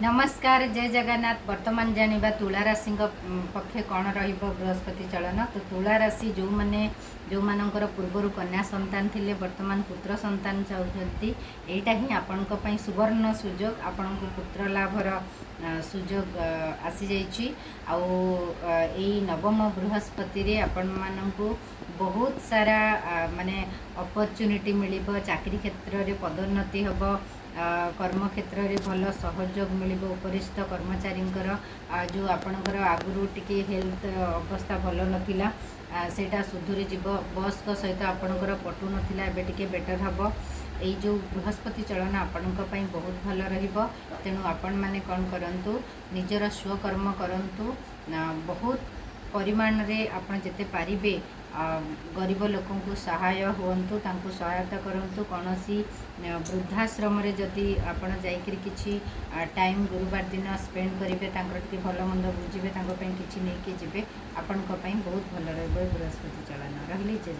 नमस्कार जय जगन्नाथ। वर्तमान जानिबा तुला राशि पक्षे कौन रहिबो बृहस्पति चलन। तो तुला राशि जो मानकर पूर्वर कन्या संतान थिले वर्तमान पुत्र संतान चाहते यहाँ ही आपण सुवर्ण सुजोग आपण पुत्र लाभर सुजोग आसी जाइछि। नवम बृहस्पति रे आपण मानकु बहुत सारा माने अपॉर्चुनिटी मिलिबो। चाकरी क्षेत्र रे पदोन्नति हबो, कर्म क्षेत्र रे भल सहयोग मिलिबो। उपरिस्थ कर्मचारी जो आपणकर आगुरु टिके हेल्थ अवस्था भल नथिला सेटा सुधुरी जीव। बॉस को सहित आपणकर पटु नथिला एबे टिके बेटर हबो। एई जो बृहस्पति चलन आपणक पई बहुत भल रहिबो। तेणु आपण माने कोन करंतु निजर स्वकर्म करंतु। बहुत परिमाण रे आपण जेते पारिबे गरीब लोकों को सहाय हुंतु, तांको सहायता करंतु। कौनसी वृद्धाश्रम रे जदि आपण जाइकरी किछि टाइम गुरुवार दिन स्पेंड करिवे, तांकर टिके भल मंद बुझिबे, तांको पई किछि नै कि जिवे, आपणक पई बहुत भल रहबो बृहस्पति चलन। रहली जे।